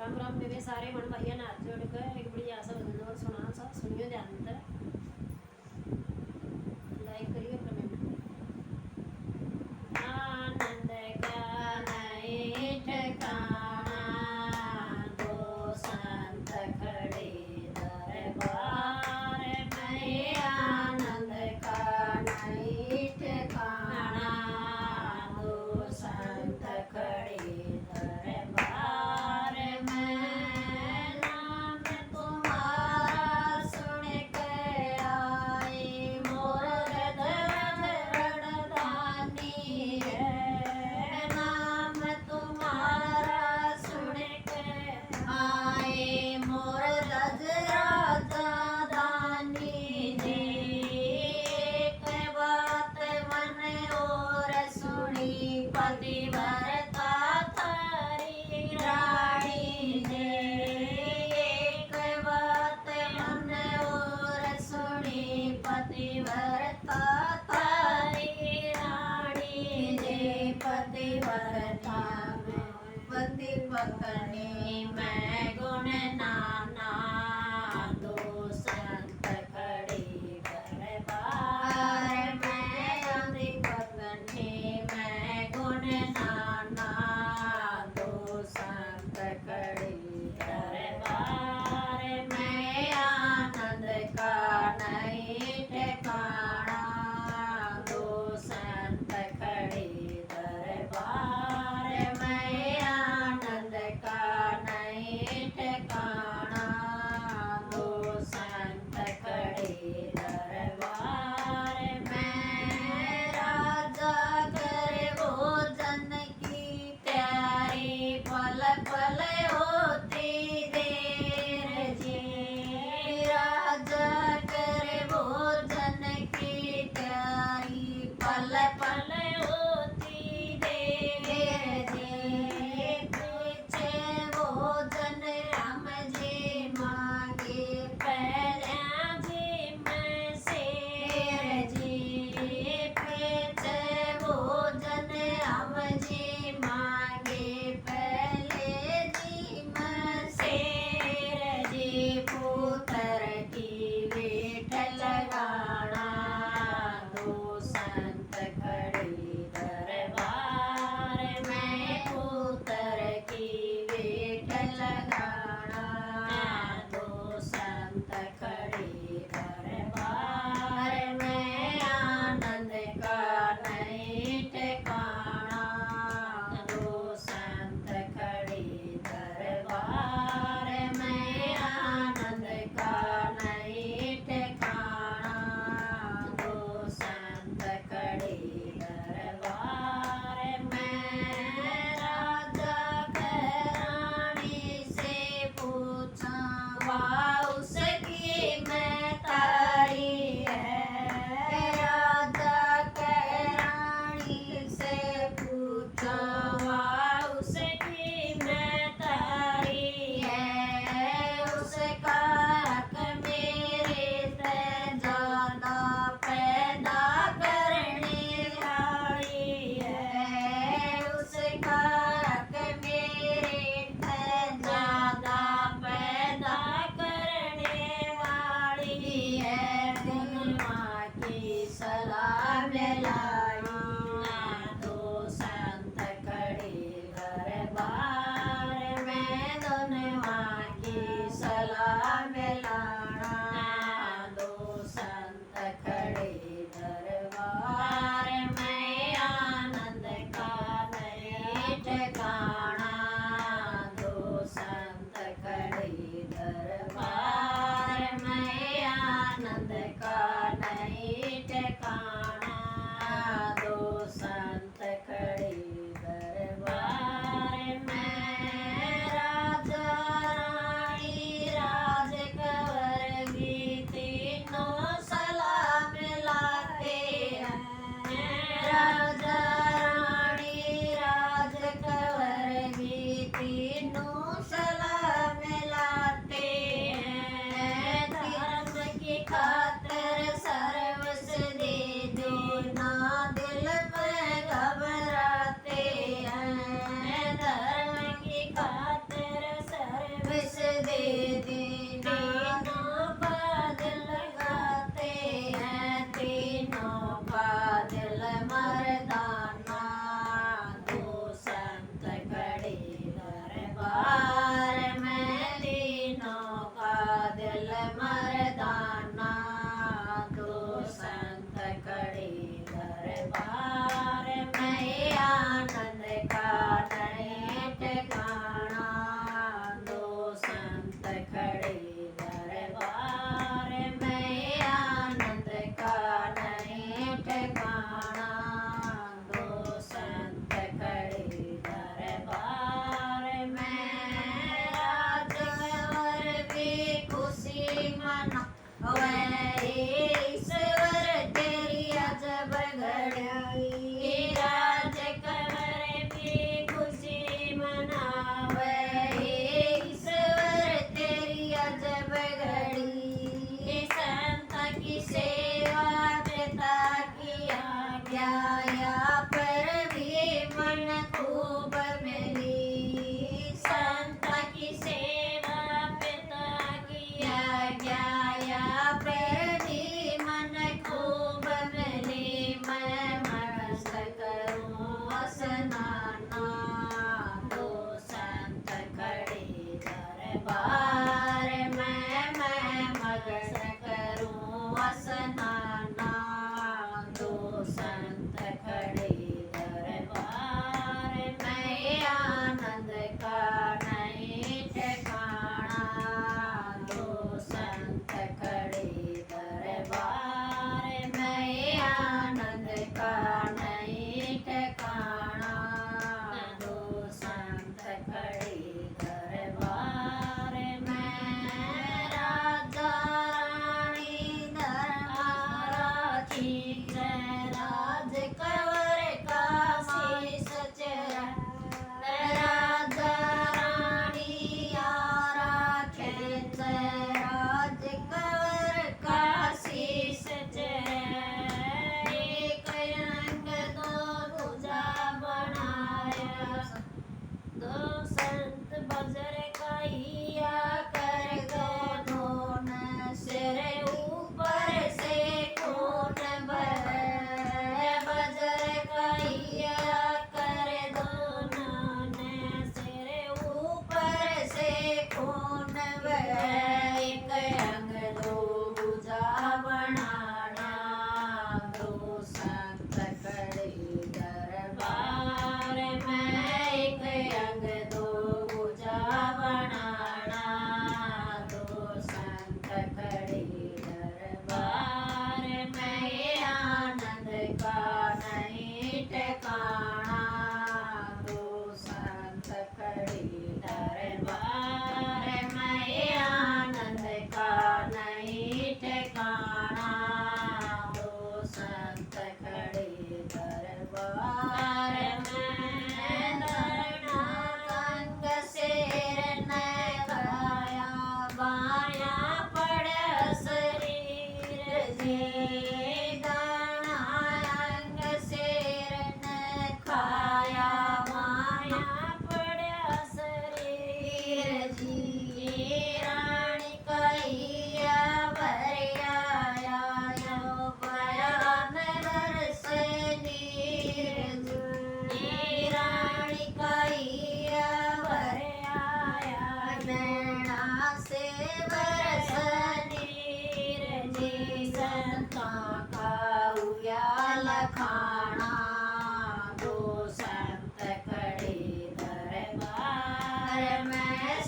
राम राम मेरे सारे मन भाइयों ने हाथ जोड़ कर एक बड़ी आशा भजन और सुना सा सुनियो ध्यान से लाइक करिए कमेंट आनंद का नहीं ठिकाना दो संत खड़े दरबार में आनंद का नहीं ठिकाना दो संत खड़े दरबार में नाम तुम्हारा सुन के आए मोर रणदानी है नाम तुम्हारा सुन के आए मोर राजा दानी जी एक बात मन और सुनी पतिव्रता थारी रानी जी एक बात मन और सुनी पतिव्रता थारी रानी जी पतिव्रता में पति पत्नी में गुण नाना दो संत खड़े दरबार में पति पत्नी में गुण नाना दो संत खड़े दरबार में आनंद का नहीं ठिकाना दो संत खड़े दरबार में आनंद का नहीं ठिकाना दो संत खड़े दरबार में राजा करे भोजन की तैयारी पल पल होती देर जी राजा करे भोजन की तैयारी पल पल होती देर जी पीछे भोजन राम जी मांगे पहले जी मैं शेर जी पीछे भोजन राम जी मांगे पहले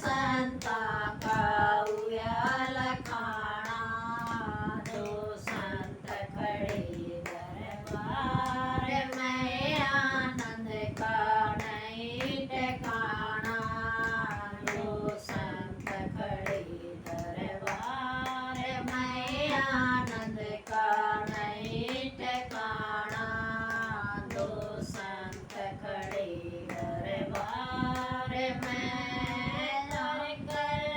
संता का उया लखाना दो संत खड़े दरबार में आनंद का नहीं ठिकाना दो संत खड़े दरबार में आनंद का नहीं ठिकाना दो संत खड़े दरबार में कर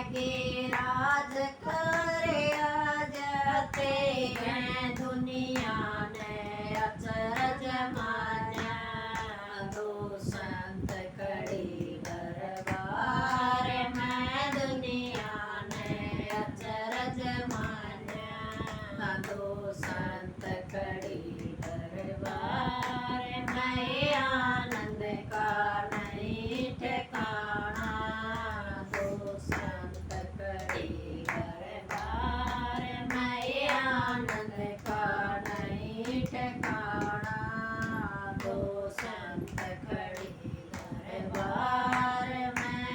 लगे राज करे अजते हैं दुनिया ने अचरज मान्या दो संत खड़ी दरबार में दुनिया ने अचरज मान्या दो संत खड़ी दरबार में आनंद का नहीं ठिकाना दो संत खड़ी दरबार में आनंद का नहीं ठिकाना दो संत खड़ी दरबार में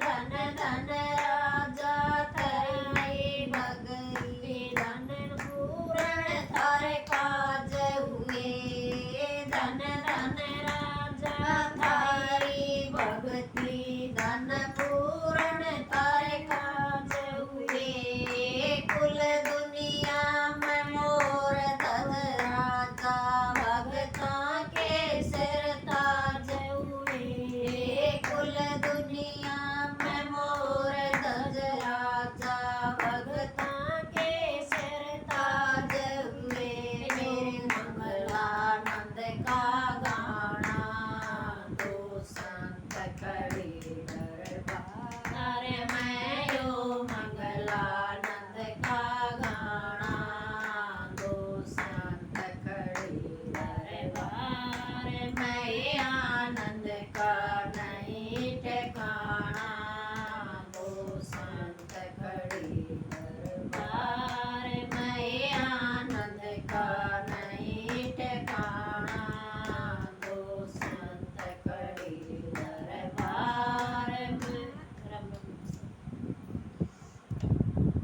धन धन राजा थारी भगती धन पूर्ण थारे काज हुए धन धन राजा थारी भगती धन पूर्ण थारे काज हुए कुल दुनिया में मोर धन राजा भगता के सिर ताज हुए कुल दुनिया में मोर धज राजा भगता के सिर ताज हुए मेरे मंगलानंद का गाना दो संत खड़ी दरबार में यो मंगलानंद का गाना दो संत खड़ी दरबार में